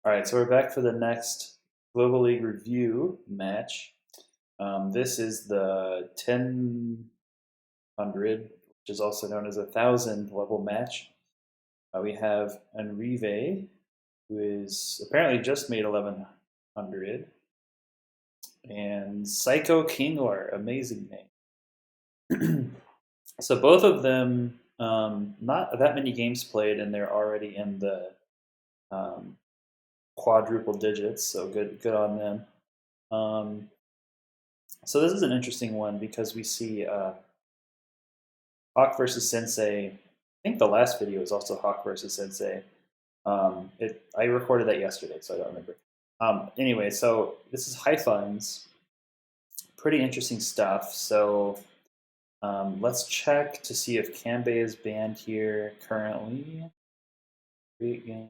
All right, so we're back for the next Global League review match. This is the 1000, which is also known as 1000 level match. We have Enrive, who is apparently just made 1100, and Psycho Kingler, amazing name. So both of them, not that many games played, and they're already in the quadruple digits, so good on them. So this is an interesting one because we see Hawk versus Sensei. I think the last video was also Hawk versus Sensei. I recorded that yesterday, so I don't remember. Anyway, so this is High Funds. Pretty interesting stuff. So let's check to see if Kanbei is banned here currently. Create game.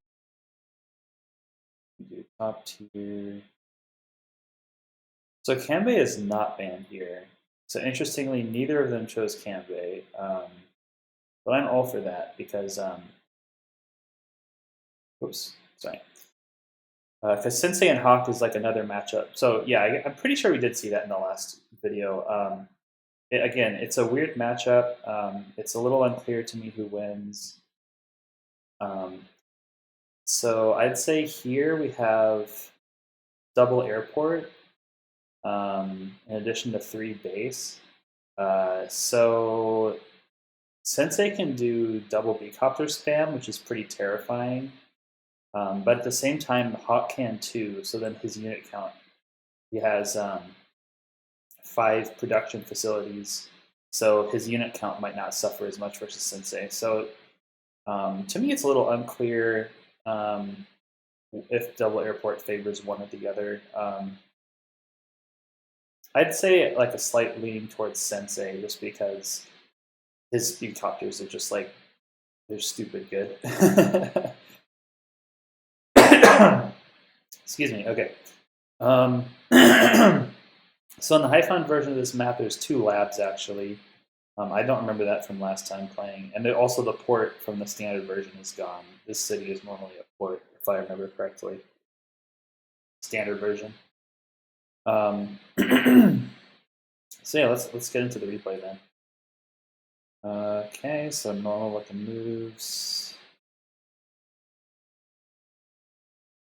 Do top tier. So Kanbei is not banned here. So interestingly, neither of them chose Kanbei. But I'm all for that because, oops, sorry. Because Sensei and Hawk is like another matchup. So yeah, I'm pretty sure we did see that in the last video. Again, it's a weird matchup. It's a little unclear to me who wins. So I'd say here we have double airport in addition to 3 base. So Sensei can do double B-copter spam, which is pretty terrifying. But at the same time, Hawk can too, so then his unit count, he has 5 production facilities, so his unit count might not suffer as much versus Sensei. So to me, it's a little unclear if double airport favors one or the other. I'd say like a slight leaning towards Sensei just because his speed copters are just like, they're stupid good. Excuse me, okay. So in the High-Fund version of this map, there's 2 labs actually. I don't remember that from last time playing. And also the port from the standard version is gone. This city is normally a port, if I remember correctly. Standard version. So yeah, let's get into the replay then. Okay, so normal looking moves.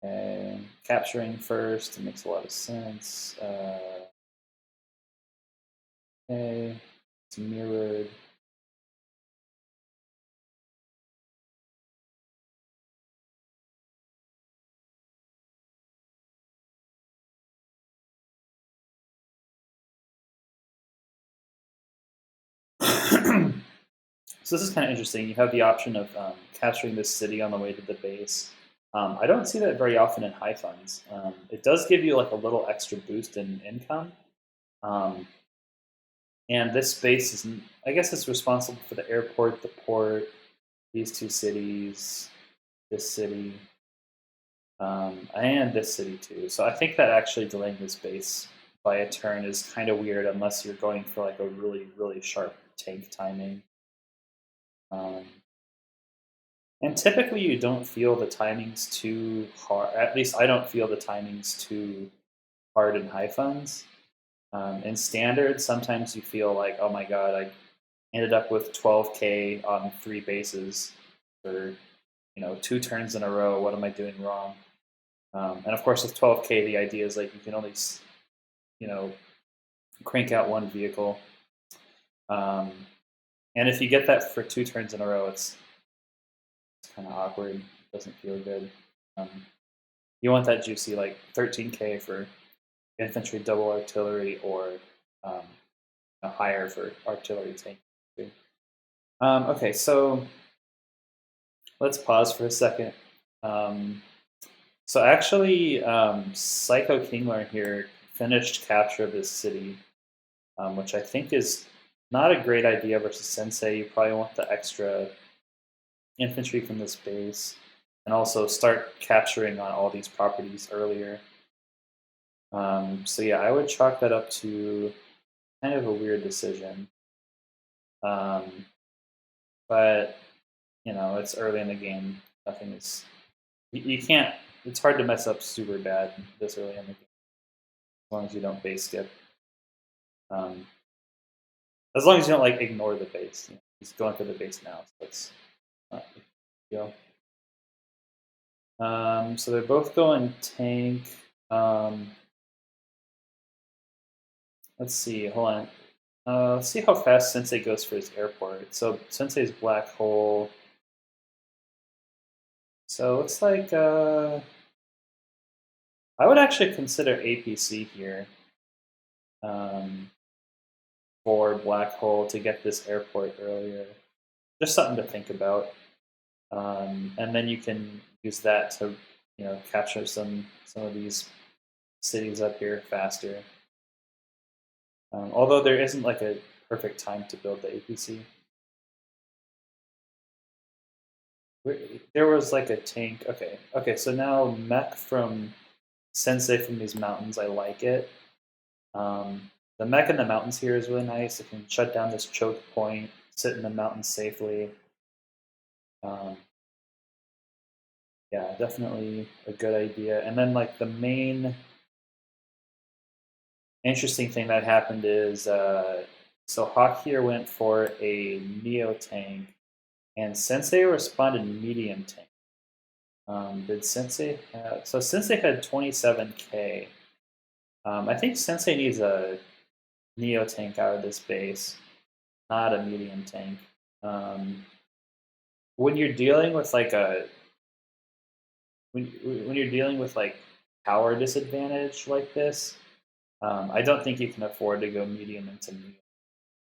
Okay, capturing first, it makes a lot of sense. Okay, it's mirrored. So this is kind of interesting. You have the option of capturing this city on the way to the base. I don't see that very often in High Funds. It does give you like a little extra boost in income. And this base is, I guess it's responsible for the airport, the port, these 2 cities, this city, and this city too. So I think that actually delaying this base by a turn is kind of weird unless you're going for like a really, really sharp tank timing. And typically you don't feel the timings too hard. At least I don't feel the timings too hard in High Funds. In Standard, sometimes you feel like, oh my god, I ended up with 12k on 3 bases for 2 turns in a row. What am I doing wrong? And of course, with 12k, the idea is like you can only crank out 1 vehicle. And if you get that for 2 turns in a row, it's kind of awkward. It doesn't feel good. You want that juicy like 13k for infantry double artillery or higher for artillery tank. Okay, so let's pause for a second. So actually, Psycho Kingler here finished capture of this city, which I think is not a great idea versus Sensei. You probably want the extra infantry from this base, and also start capturing on all these properties earlier. So yeah, I would chalk that up to kind of a weird decision. But it's early in the game. Nothing is. You can't it's hard to mess up super bad this early in the game, as long as you don't base skip. As long as you don't like ignore the base. He's going for the base now, so that's not a big deal. So they're both going tank. Let's see. Hold on. Let's see how fast Sensei goes for his airport. So Sensei's black hole. So it looks like I would actually consider APC here for black hole to get this airport earlier. Just something to think about. And then you can use that to capture some of these cities up here faster. Although there isn't like a perfect time to build the APC. There was like a tank. Okay. So now mech from Sensei from these mountains. I like it. The mech in the mountains here is really nice. It can shut down this choke point, sit in the mountains safely. Yeah, definitely a good idea. And then like the main interesting thing that happened is so Hawk here went for a Neo tank, and Sensei responded medium tank. Did Sensei have, so Sensei had 27k. I think Sensei needs a Neo tank out of this base, not a medium tank. When you're dealing with like when you're dealing with like power disadvantage like this, I don't think you can afford to go medium into medium.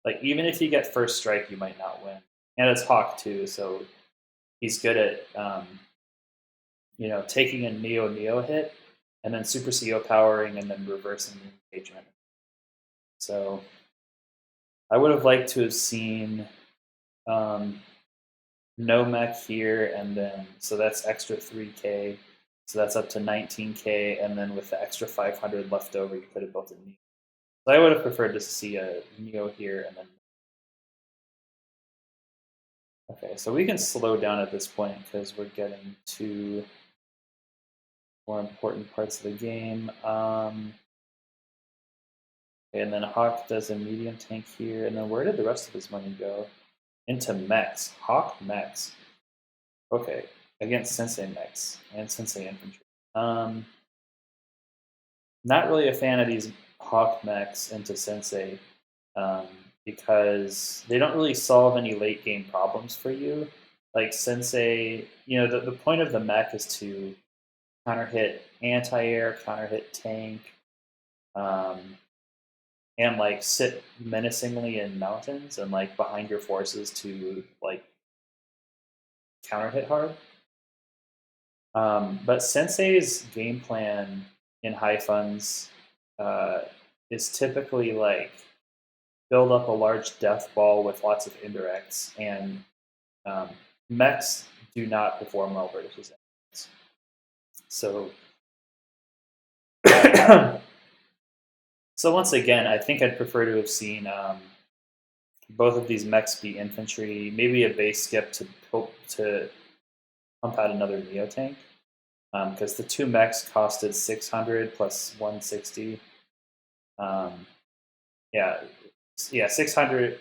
Like even if you get first strike, you might not win. And it's Hawk too, so he's good at taking a Neo hit and then Super CO powering and then reversing the engagement. So I would have liked to have seen no mech here, and then so that's extra 3k, so that's up to 19k, and then with the extra 500 left over, you could have built a Neo. So I would have preferred to see a Neo here and then. Okay, so we can slow down at this point because we're getting to more important parts of the game. And then Hawk does a medium tank here, and then where did the rest of his money go? Into mechs. Hawk mechs. Okay, against Sensei mechs and Sensei infantry. Not really a fan of these Hawk mechs into Sensei because they don't really solve any late game problems for you. Like Sensei, the point of the mech is to counter hit anti-air, counter hit tank, and like sit menacingly in mountains and like behind your forces to like counter hit hard. But Sensei's game plan in high funds is typically like build up a large death ball with lots of indirects, and mechs do not perform well versus indirects. So, so once again, I think I'd prefer to have seen both of these mechs be infantry, maybe a base skip to pump out another Neo tank, because the two mechs costed 600 plus 160. Yeah, 600.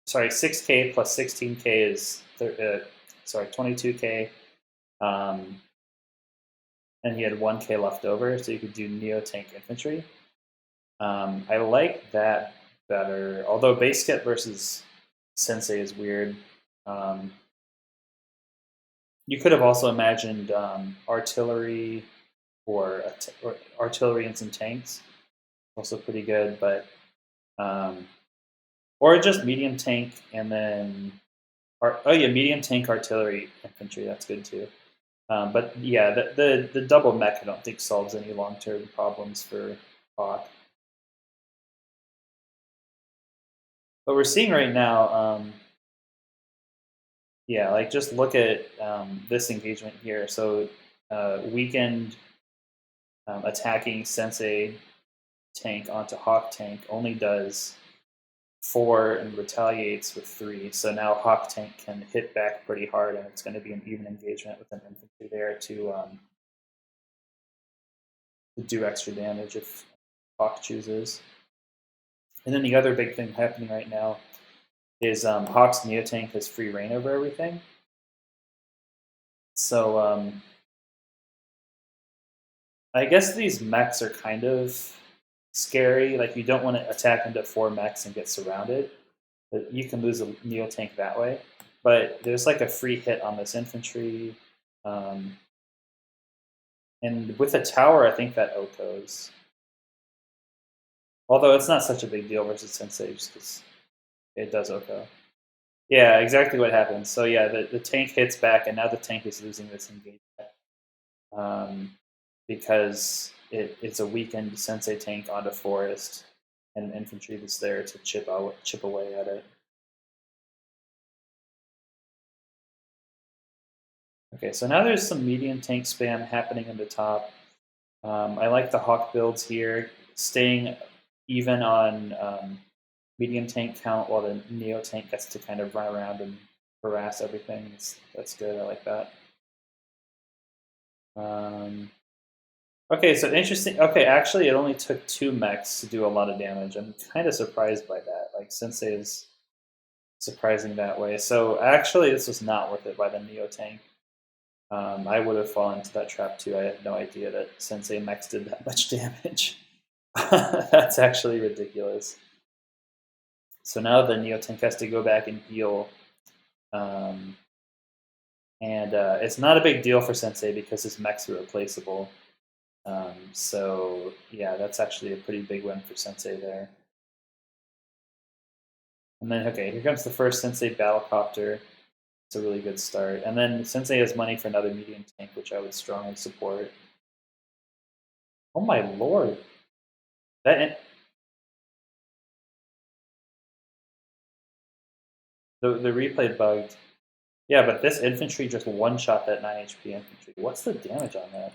Sorry, 6k plus 16k is 22k. And he had 1k left over, so you could do Neo tank infantry. I like that better, although base skip versus Sensei is weird. You could have also imagined artillery or artillery and some tanks, also pretty good, but or just medium tank and then medium tank artillery infantry, that's good too. But yeah, the double mech I don't think solves any long-term problems for Hawk. But we're seeing right now, yeah, like just look at this engagement here. So weakened attacking Sensei tank onto Hawk tank only does 4 and retaliates with 3. So now Hawk tank can hit back pretty hard, and it's going to be an even engagement with an infantry there to to do extra damage if Hawk chooses. And then the other big thing happening right now is Hawk's Neotank has free reign over everything. So I guess these mechs are kind of scary. Like, you don't want to attack into 4 mechs and get surrounded. But you can lose a Neotank that way. But there's like a free hit on this infantry. And with a tower, I think that OKOs. Although it's not such a big deal versus Sensei, just because it does OKO. Yeah, exactly what happens. So yeah, the tank hits back, and now the tank is losing this engagement because it's a weakened Sensei tank onto forest, and infantry that's there to chip away at it. Okay, so now there's some medium tank spam happening in the top. I like the Hawk builds here, staying even on medium tank count while the Neo tank gets to kind of run around and harass everything. That's good. I like that. Okay, so interesting. Okay, actually, it only took 2 mechs to do a lot of damage. I'm kind of surprised by that. Like, Sensei is surprising that way. So actually, this was not worth it by the Neo tank. I would have fallen into that trap too. I had no idea that Sensei mechs did that much damage. That's actually ridiculous. So now the Neo tank has to go back and heal. And it's not a big deal for Sensei because his mechs are replaceable. So yeah, that's actually a pretty big win for Sensei there. And then, okay, here comes the first Sensei Battlecopter. It's a really good start. And then Sensei has money for another medium tank, which I would strongly support. Oh my lord. The replay bugged. Yeah, but this infantry just one-shot that 9 HP infantry. What's the damage on that?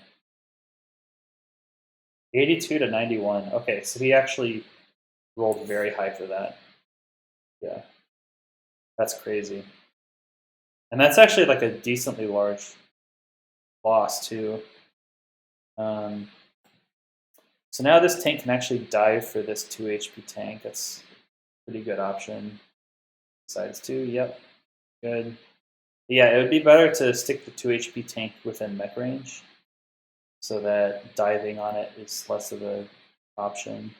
82 to 91. Okay, so he actually rolled very high for that. Yeah. That's crazy. And that's actually like a decently large loss, too. So now this tank can actually dive for this 2 HP tank. That's a pretty good option. Besides 2, yep. Good. Yeah, it would be better to stick the 2 HP tank within mech range so that diving on it is less of an option.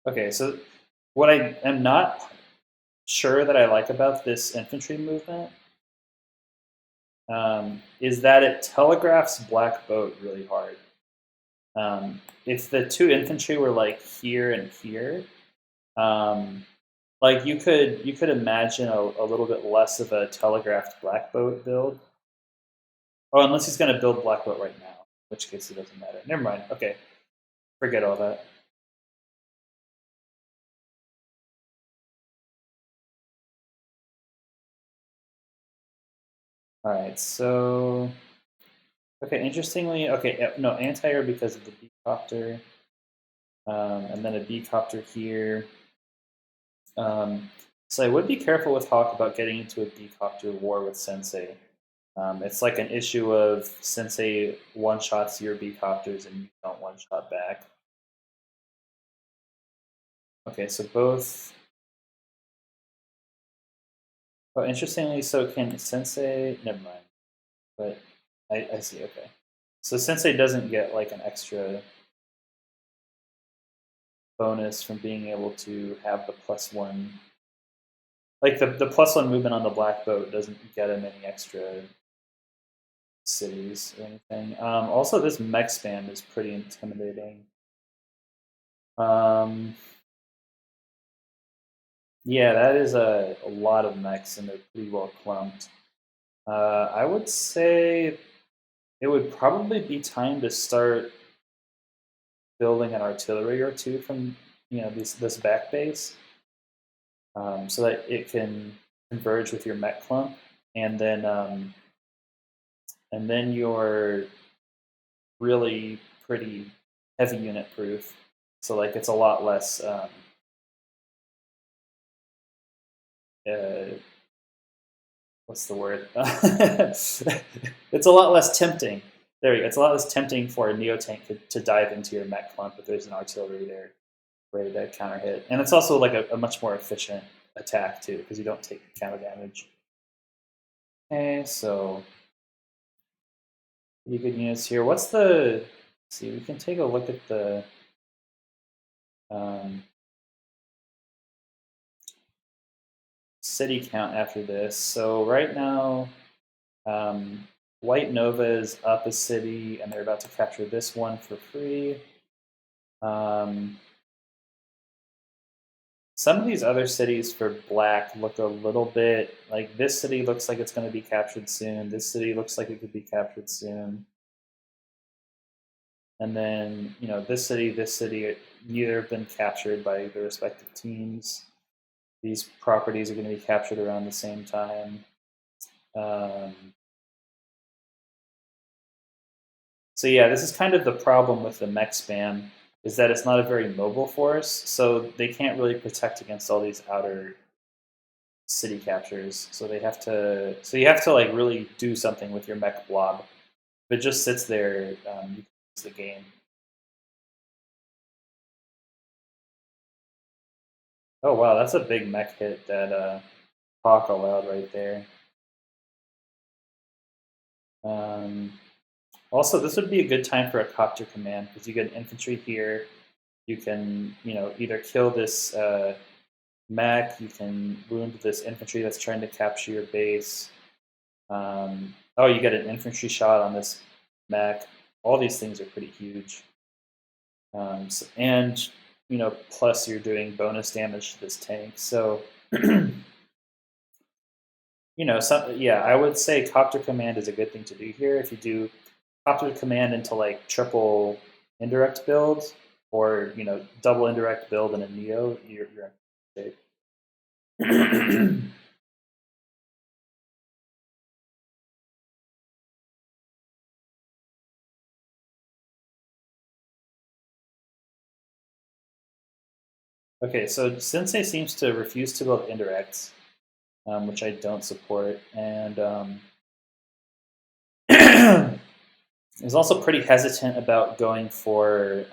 Okay, so what I am not sure that I like about this infantry movement is that it telegraphs Black Boat really hard. If the 2 infantry were like here and here, like you could imagine a little bit less of a telegraphed Black Boat build. Oh, unless he's going to build Black Boat right now, in which case it doesn't matter. Never mind. Okay, forget all that. All right, so okay, interestingly, okay, no, anti-air because of the B-copter, and then a B-copter here. So I would be careful with Hawk about getting into a B-copter war with Sensei. It's like an issue of Sensei one-shots your B-copters and you don't one-shot back. Okay, so both. Oh, interestingly, so can Sensei. Never mind. But I see, okay. So Sensei doesn't get like an extra bonus from being able to have the +1. Like the +1 movement on the Black Boat doesn't get him any extra cities or anything. Also, this mech spam is pretty intimidating. Yeah, that is a lot of mechs, and they're pretty well clumped. I would say it would probably be time to start building an artillery or 2 from this back base, so that it can converge with your mech clump, and then you're really pretty heavy unit proof. So like it's a lot less what's the word? It's a lot less tempting. There you go. It's a lot less tempting for a Neo tank to dive into your mech clump if there's an artillery there ready to counter hit. And it's also like a much more efficient attack too, because you don't take counter damage. Okay, so pretty good units here. What's the? Let's see, we can take a look at the. City count after this. So right now, White Nova is up a city, and they're about to capture this one for free. Some of these other cities for Black look a little bit like this city looks like it's going to be captured soon. This city looks like it could be captured soon. And then, this city, neither have been captured by the respective teams. These properties are going to be captured around the same time. So yeah, this is kind of the problem with the mech spam, is that it's not a very mobile force, so they can't really protect against all these outer city captures. So you have to like really do something with your mech blob. If it just sits there, you can lose the game. Oh wow, that's a big mech hit that Hawk allowed right there. Also, this would be a good time for a copter command because you get infantry here. You can, either kill this mech. You can wound this infantry that's trying to capture your base. Oh, you get an infantry shot on this mech. All these things are pretty huge. And plus you're doing bonus damage to this tank. So, I would say copter command is a good thing to do here. If you do copter command into like triple indirect build, or double indirect build in a Neo, you're in shape. Okay, so Sensei seems to refuse to build indirects, which I don't support, and is also pretty hesitant about going for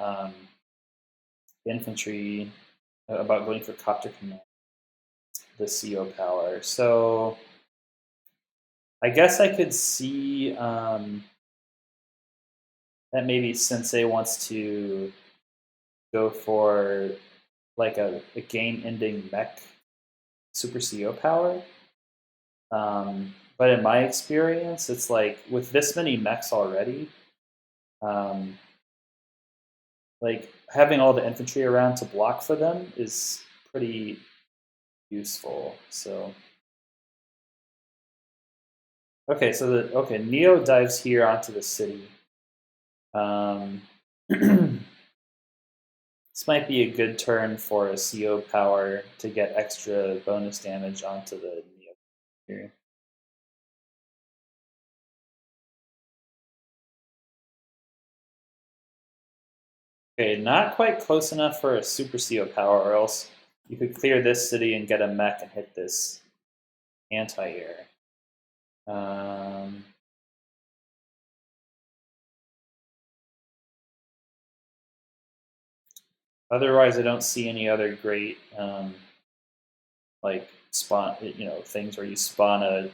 infantry, about going for copter command, the CO power. So I guess I could see that maybe Sensei wants to go for like a game-ending mech super CO power. But in my experience, it's like with this many mechs already, like having all the infantry around to block for them is pretty useful. So okay, so Neo dives here onto the city. This might be a good turn for a CO power to get extra bonus damage onto the Neo here. Okay, not quite close enough for a super CO power, or else you could clear this city and get a mech and hit this anti-air. Otherwise, I don't see any other great like spawn, things where you spawn a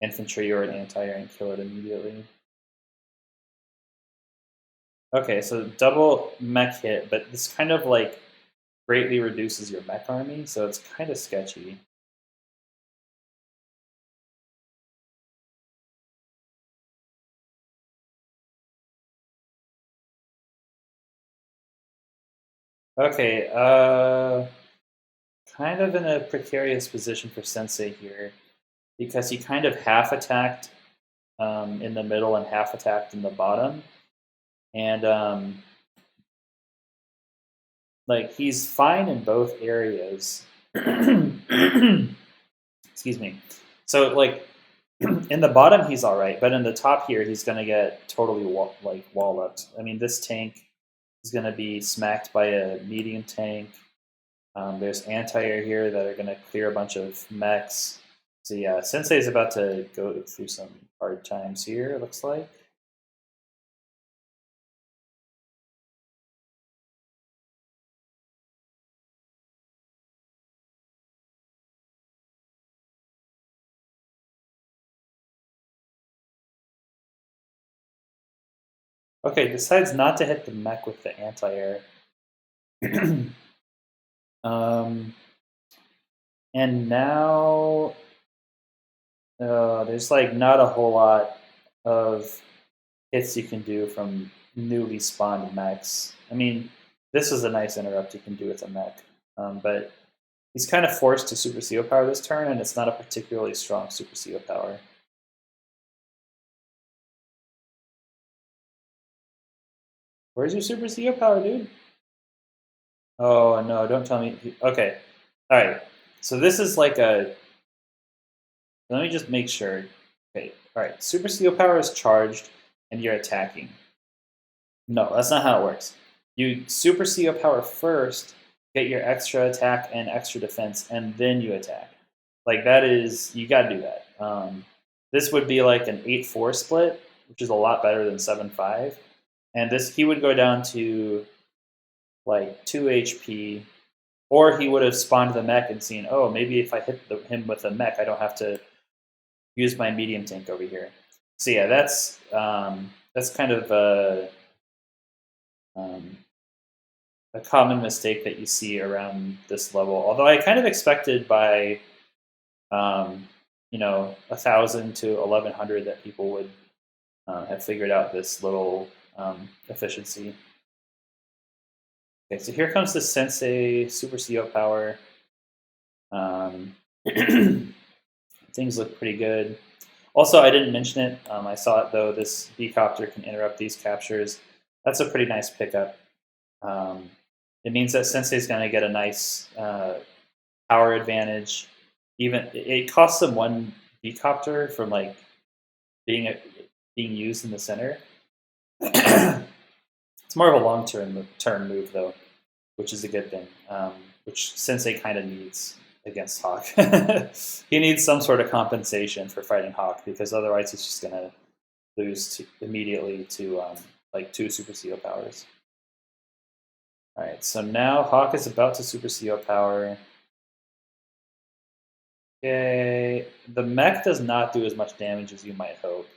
infantry or an anti-air and kill it immediately. Okay, so double mech hit, but this kind of like greatly reduces your mech army, so it's kind of sketchy. Okay, kind of in a precarious position for Sensei here, because he kind of half attacked in the middle and half attacked in the bottom, and like he's fine in both areas. Excuse me. So like in the bottom he's all right, but in the top here he's gonna get totally walloped. I mean, this tank is gonna be smacked by a medium tank. There's anti-air here that are gonna clear a bunch of mechs. So yeah, Sensei is about to go through some hard times here, it looks like. Okay, decides not to hit the mech with the anti-air. um, and now there's like not a whole lot of hits you can do from newly spawned mechs. I mean, this is a nice interrupt you can do with a mech, but he's kind of forced to Super CO power this turn, and it's not a particularly strong Super CO power. Where's your Super CO power, dude? Oh no! Don't tell me. Okay, all right. So this is like a. Let me just make sure. Okay, all right. Super CO power is charged, and you're attacking. No, that's not how it works. You Super CO power first, get your extra attack and extra defense, and then you attack. Like that is you got to do that. This would be like an 8-4 split, which is a lot better than 7-5. And this he would go down to like 2 HP, or he would have spawned the mech and seen, oh, maybe if I hit him with a mech, I don't have to use my medium tank over here. So yeah, that's kind of um, a common mistake that you see around this level. Although I kind of expected by 1,000 to 1,100 that people would have figured out this little efficiency. Okay, so here comes the Sensei Super CO power. Things look pretty good. Also, I didn't mention it. I saw it though. This B-copter can interrupt these captures. That's a pretty nice pickup. It means that Sensei is going to get a nice power advantage. Even it costs him one B-copter from like being used in the center. It's more of a long-term move though, which is a good thing. Which Sensei kind of needs against Hawk. He needs some sort of compensation for fighting Hawk because otherwise he's just gonna lose immediately to like 2 Super CO powers. All right, so now Hawk is about to Super CO power. Okay, the mech does not do as much damage as you might hope.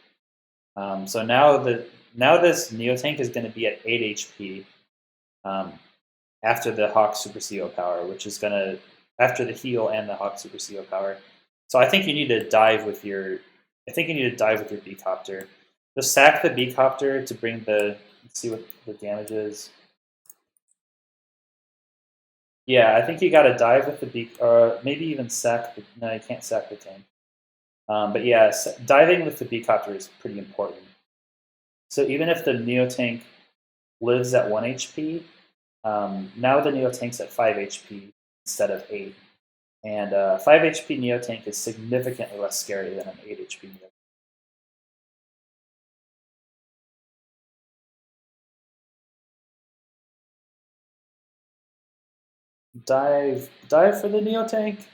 So now this Neo Tank is going to be at 8 HP after the Hawk Super CO power, which is going to after the heal and the Hawk Super CO power. So I think you need to dive with your B-copter. Just sack the B-copter to bring the let's see what the damage is. Yeah, I think you got to dive with the B, or maybe even sack. No, you can't sack the tank. But yeah, diving with the B-copter is pretty important. So even if the Neo Tank lives at 1 HP, now the Neo Tank's at 5 HP instead of 8. And 5 HP Neo Tank is significantly less scary than an 8 HP Neo Tank. Dive for the Neo Tank.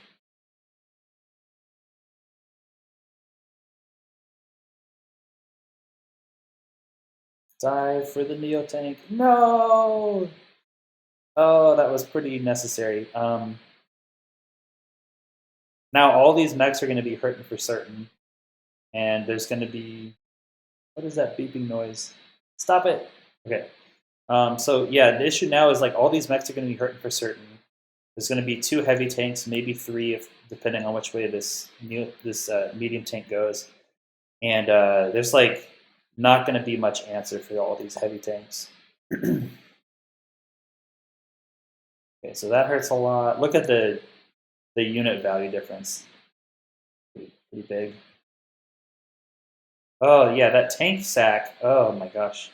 Dive for the Neo Tank. No! Oh, that was pretty necessary. Now all these mechs are going to be hurting for certain. And there's going to be... What is that beeping noise? Stop it! Okay. So yeah, the issue now is like all these mechs are going to be hurting for certain. There's going to be 2 heavy tanks, maybe 3, if depending on which way this medium tank goes. And there's like not going to be much answer for all these heavy tanks. Okay, so that hurts a lot. Look at the unit value difference. Pretty big. Oh yeah, that tank sack. Oh my gosh,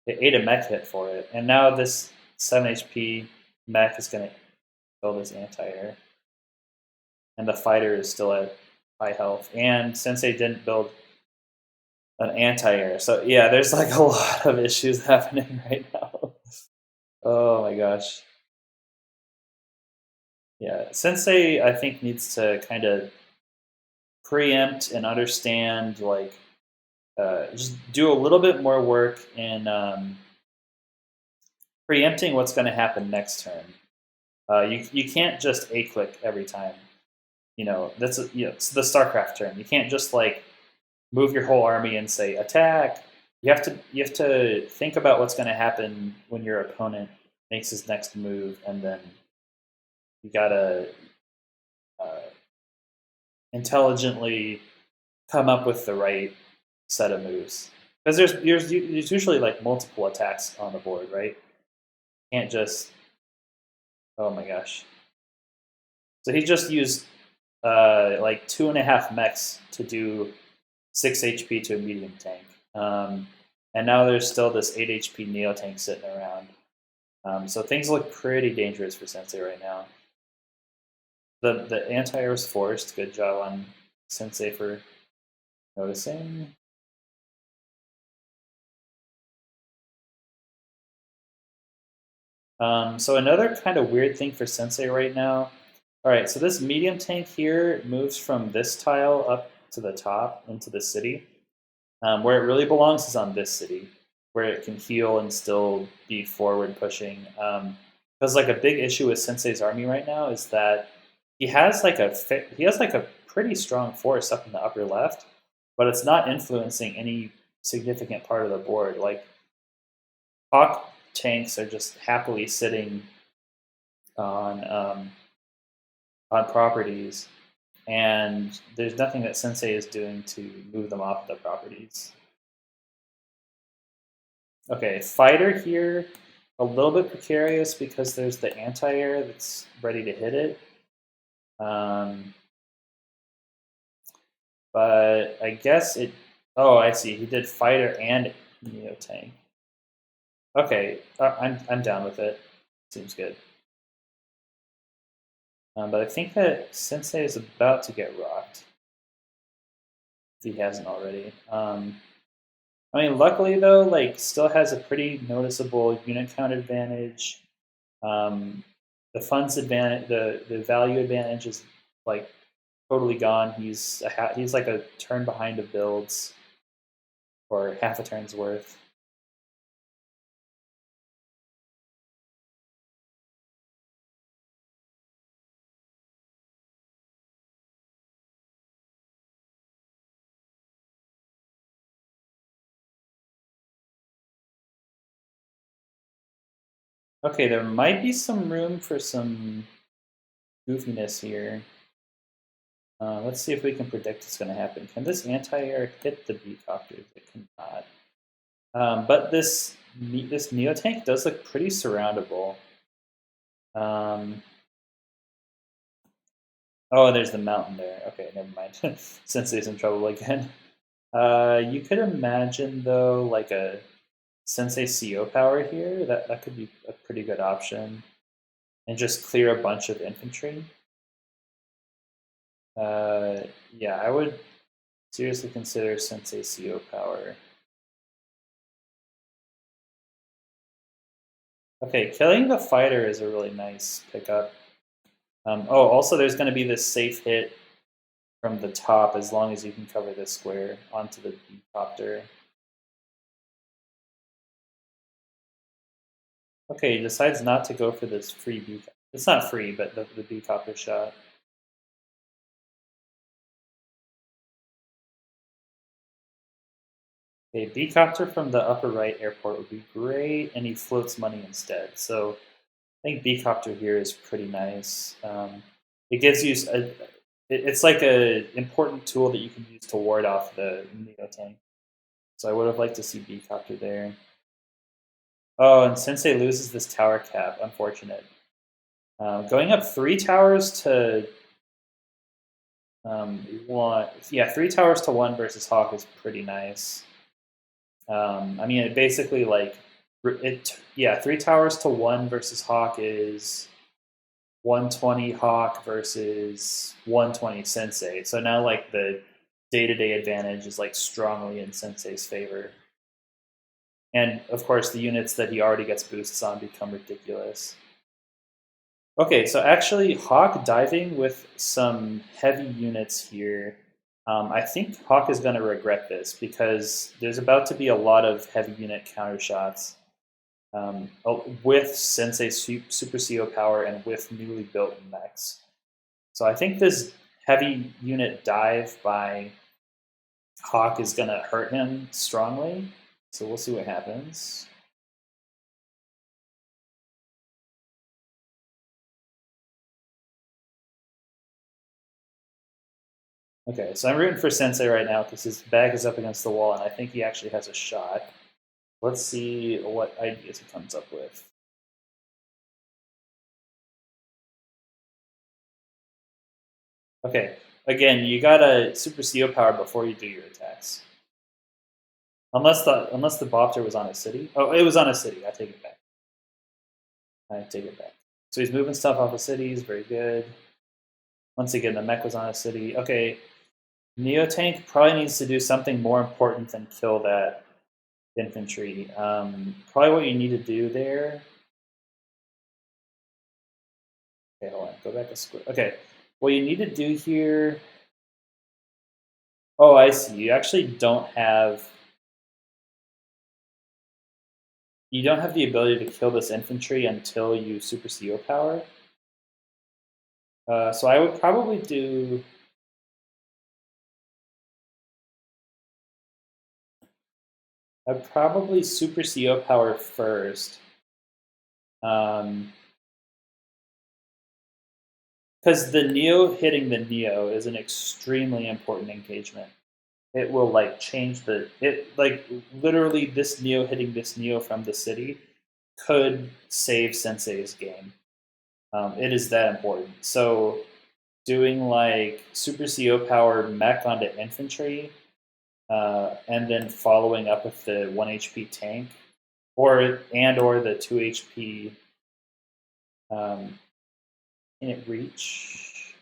it ate a mech hit for it, and now this 7 HP mech is going to kill this anti-air, and the fighter is still at high health. And Sensei didn't build an anti-air, so yeah, there's like a lot of issues happening right now. Oh my gosh. Yeah, Sensei I think needs to kind of preempt and understand, like, just do a little bit more work in preempting what's going to happen next turn. You can't just a click every time. That's it's the StarCraft turn. You can't just like move your whole army and say attack. You have to think about what's going to happen when your opponent makes his next move, and then you gotta intelligently come up with the right set of moves. Because there's usually like multiple attacks on the board, right? You can't just, oh my gosh. So he just used like 2.5 mechs to do 6 HP to a medium tank. And now there's still this 8 HP Neo tank sitting around. So things look pretty dangerous for Sensei right now. The anti-air was forced. Good job on Sensei for noticing. So another kind of weird thing for Sensei right now. All right, so this medium tank here moves from this tile up to the top into the city. Where it really belongs is on this city, where it can heal and still be forward pushing. Because like a big issue with Sensei's army right now is that he has like a pretty strong force up in the upper left, but it's not influencing any significant part of the board. Like Hawk tanks are just happily sitting on properties, and there's nothing that Sensei is doing to move them off the properties. Okay, fighter here, a little bit precarious because there's the anti-air that's ready to hit it. But I guess it, oh, I see, he did fighter and Neo tank. Okay, I'm down with it. Seems good. But I think that Sensei is about to get rocked, if he hasn't already. I mean, luckily though, like still has a pretty noticeable unit count advantage. The funds advantage, the value advantage is like totally gone. He's like a turn behind of builds, or half a turn's worth. Okay, there might be some room for some goofiness here. Let's see if we can predict what's going to happen. Can this anti-air hit the B-copters? It cannot. But this Neo tank does look pretty surroundable. Oh, there's the mountain there. Okay, never mind. Sensei's in trouble again. You could imagine though, like a Sensei CO power here. That could be a pretty good option, and just clear a bunch of infantry. Yeah, I would seriously consider Sensei CO power. Okay, killing the fighter is a really nice pickup. Oh, also there's going to be this safe hit from the top as long as you can cover this square onto the B-copter. Okay, he decides not to go for this free B. It's not free, but the B-copter shot. Okay, B-copter from the upper right airport would be great, and he floats money instead. So I think B-copter here is pretty nice. It gives you it's like an important tool that you can use to ward off the Neo tank. So I would have liked to see B-copter there. Oh, and Sensei loses this tower cap. Unfortunate. Going up 3 towers to 1. Yeah, 3 towers to 1 versus Hawk is pretty nice. I mean, it basically like yeah, 3 towers to 1 versus Hawk is 120 Hawk versus 120 Sensei. So now like the day-to-day advantage is like strongly in Sensei's favor. And of course, the units that he already gets boosts on become ridiculous. Okay, so actually Hawk diving with some heavy units here I think Hawk is going to regret this because there's about to be a lot of heavy unit counter shots with Sensei Super CO power and with newly built mechs. So I think this heavy unit dive by Hawk is going to hurt him strongly. So we'll see what happens. Okay, so I'm rooting for Sensei right now because his back is up against the wall, and I think he actually has a shot. Let's see what ideas he comes up with. Okay, again, you gotta Super CO power before you do your attacks. Unless the Bopter was on a city. Oh, it was on a city. I take it back. I take it back. So he's moving stuff off of cities. Very good. Once again, the mech was on a city. Okay, Neo Tank probably needs to do something more important than kill that infantry. Probably what you need to do there. Okay, hold on. Go back a square. Okay, what you need to do here. Oh, I see. You actually don't have. You don't have the ability to kill this infantry until you Super CO power. So I would probably do. I'd probably Super CO power first. Because the Neo hitting the Neo is an extremely important engagement. It will like change literally this Neo hitting this Neo from the city could save Sensei's game. It is that important. So doing like Super CO power mech onto infantry, and then following up with the 1 HP tank, or the 2 HP. Can it reach?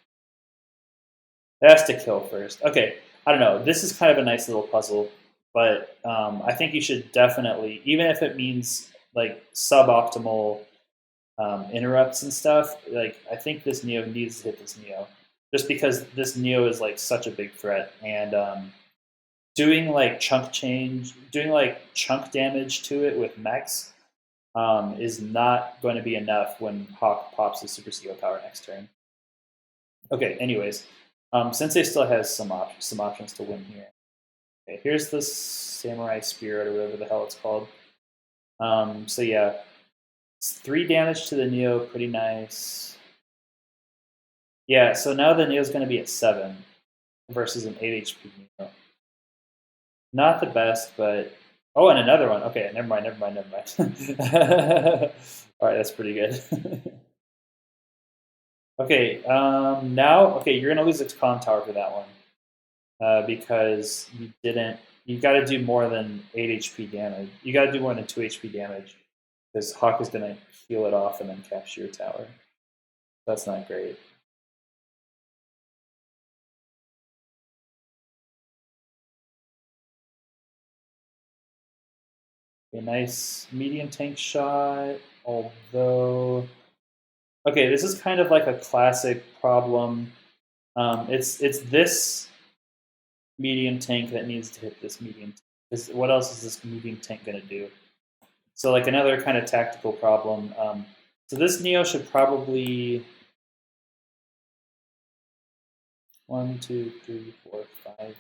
It has to kill first. Okay, I don't know. This is kind of a nice little puzzle, but I think you should definitely, even if it means like suboptimal interrupts and stuff. Like I think this Neo needs to hit this Neo, just because this Neo is like such a big threat, and doing like chunk damage to it with mechs is not going to be enough when Hawk pops his Super CO power next turn. Okay, anyways, Sensei still has some options to win here. Okay, here's the Samurai Spirit, or whatever the hell it's called. So yeah, it's 3 damage to the Neo, pretty nice. Yeah, so now the Neo's going to be at 7 versus an 8 HP Neo. Not the best, but... Oh, and another one. Okay, never mind. All right, that's pretty good. Okay, now, okay, you're going to lose a Con Tower for that one. Because you didn't... You got to do more than 8 HP damage. You got to do more than 2 HP damage. Because Hawk is going to heal it off and then capture your tower. That's not great. A nice medium tank shot, although... Okay, this is kind of like a classic problem. It's this medium tank that needs to hit this medium tank. What else is this medium tank going to do? So like another kind of tactical problem. So this Neo should probably 1, 2, 3, 4, 5.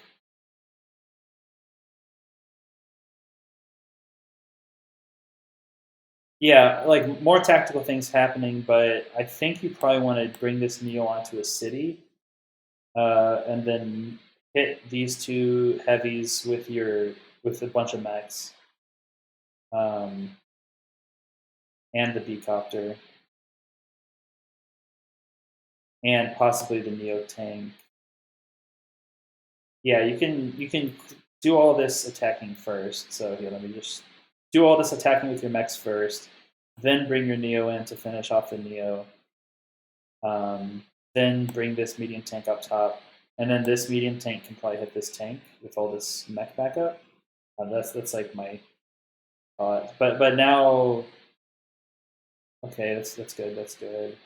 Yeah, like more tactical things happening, but I think you probably want to bring this Neo onto a city, and then hit these 2 heavies with a bunch of mechs, and the B-copter, and possibly the Neo tank. Yeah, you can do all this attacking first. So here, let me just do all this attacking with your mechs first, then bring your Neo in to finish off the Neo. Then bring this medium tank up top, and then this medium tank can probably hit this tank with all this mech backup. That's like my thought. But now, okay, that's good. That's good.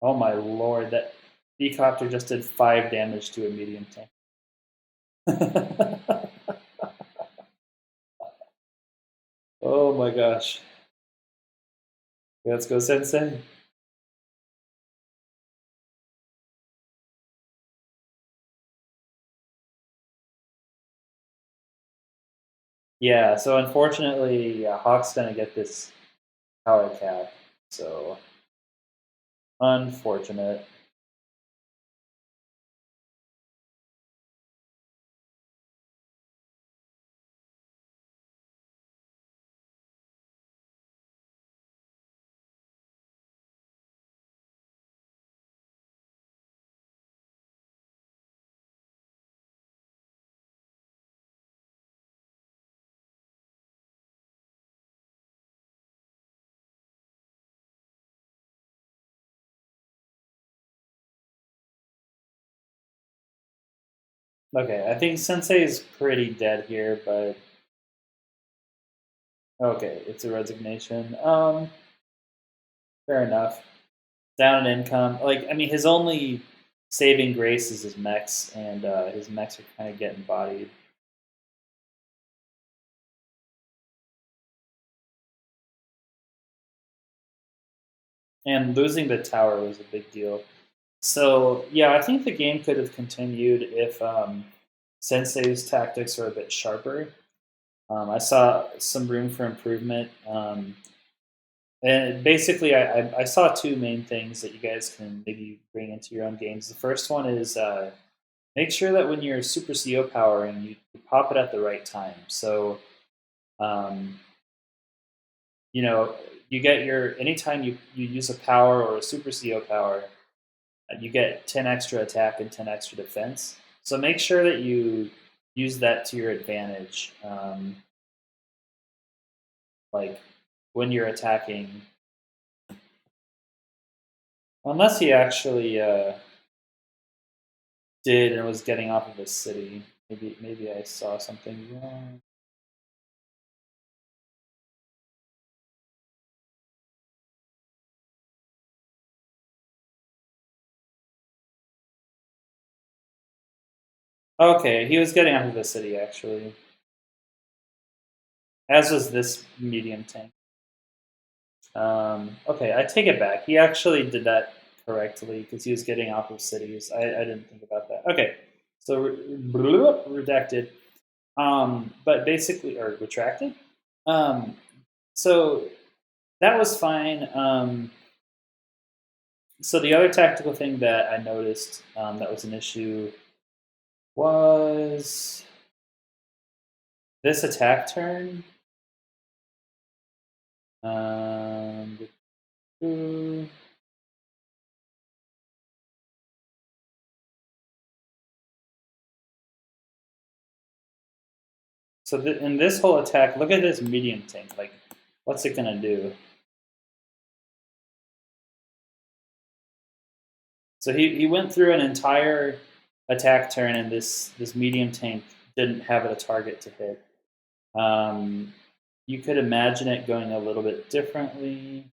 Oh my lord, that B-copter just did 5 damage to a medium tank. Oh my gosh. Let's go, Sensei. Yeah, so unfortunately, Hawk's gonna get this power cap. So unfortunate. Okay, I think Sensei is pretty dead here, but okay, it's a resignation. Fair enough. Down in income. Like, I mean, his only saving grace is his mechs, and his mechs are kind of getting bodied. And losing the tower was a big deal. So yeah, I think the game could have continued if Sensei's tactics were a bit sharper. I saw some room for improvement. And basically, I saw two main things that you guys can maybe bring into your own games. The first one is make sure that when you're Super CO powering, you pop it at the right time. So, um, you know, you get your anytime you use a power or a Super CO power, you get 10 extra attack and 10 extra defense. So make sure that you use that to your advantage. Like when you're attacking, unless he actually did and was getting off of a city. Maybe I saw something wrong. Okay, he was getting off of a city actually, as was this medium tank. Okay, I take it back. He actually did that correctly because he was getting off of cities. I didn't think about that. Okay, so redacted. But basically, or retracted. Um, so that was fine. So the other tactical thing that I noticed that was an issue was this attack turn. Um, so in this whole attack, look at this medium tank. Like, what's it gonna do? So he went through an entire attack turn, and this medium tank didn't have a target to hit. You could imagine it going a little bit differently.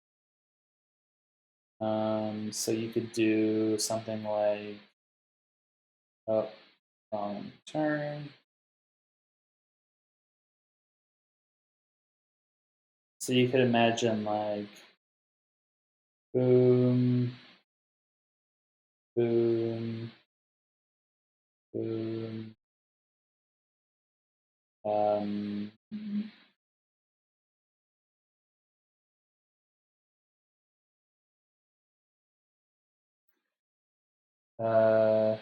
So you could do something like, oh, wrong turn. So you could imagine like, boom, boom, boom. Um, uh,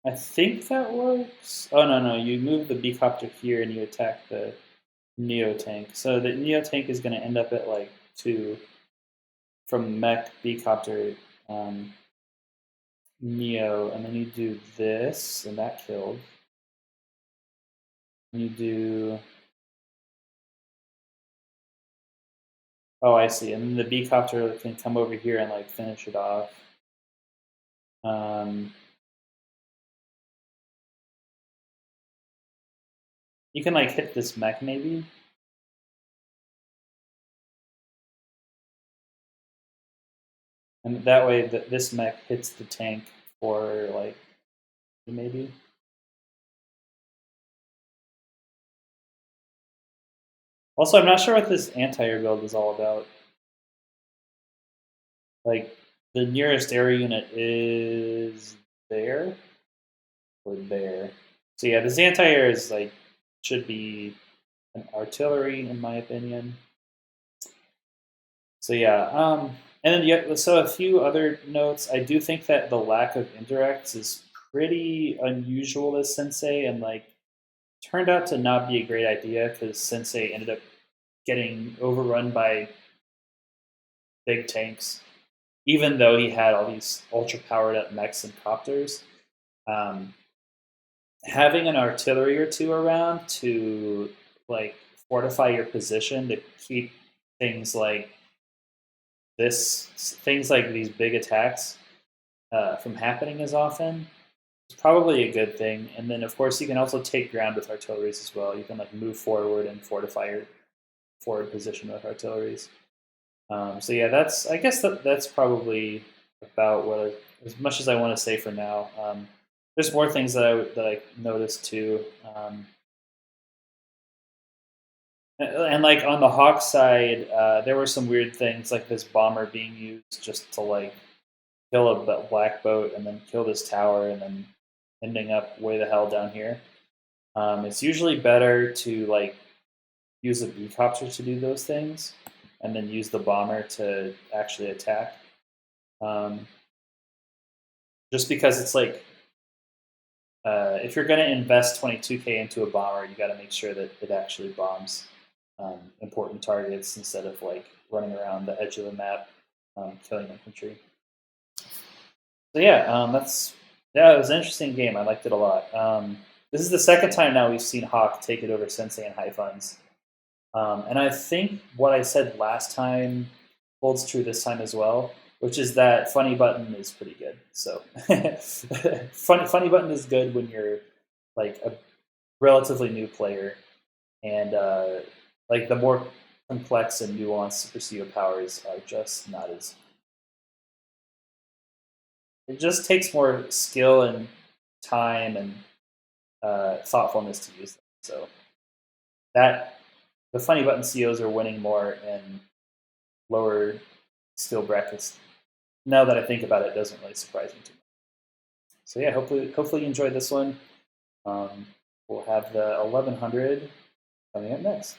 I think that works. Oh no, you move the B-copter here and you attack the Neo tank. So the Neo tank is going to end up at like 2 from mech B-copter Neo, and then you do this, and that killed. And you do Oh, I see. And then the B copter can come over here and like finish it off. You can like hit this mech maybe. And that way this mech hits the tank for like maybe. Also, I'm not sure what this anti-air build is all about. Like, the nearest air unit is there or there. So yeah, this anti-air is like should be an artillery in my opinion. So yeah, and then so a few other notes. I do think that the lack of indirects is pretty unusual as Sensei, and like turned out to not be a great idea because Sensei ended up getting overrun by big tanks, even though he had all these ultra powered up mechs and copters. Um, Having an artillery or two around to like fortify your position to keep things like things like these big attacks from happening as often is probably a good thing. And then of course you can also take ground with artilleries as well. You can like move forward and fortify your forward position with artilleries. So yeah, I guess that's probably about as much as I want to say for now. There's more things that I noticed too. And like on the Hawk side, there were some weird things like this bomber being used just to like kill a black boat and then kill this tower and then ending up way the hell down here. It's usually better to like use a B-copter to do those things and then use the bomber to actually attack. Um, just because it's like if you're going to invest 22K into a bomber, you got to make sure that it actually bombs important targets instead of like running around the edge of the map killing infantry. So yeah, it was an interesting game. I liked it a lot. This is the second time now we've seen Hawk take it over Sensei and high funds. And I think what I said last time holds true this time as well, which is that funny button is pretty good. So funny button is good when you're like a relatively new player, and like the more complex and nuanced Super CEO powers are just not as. It just takes more skill and time and thoughtfulness to use them. So that the funny button COs are winning more in lower skill brackets. Now that I think about it, it doesn't really surprise me too much. So yeah, hopefully you enjoyed this one. We'll have the 1100 coming up next.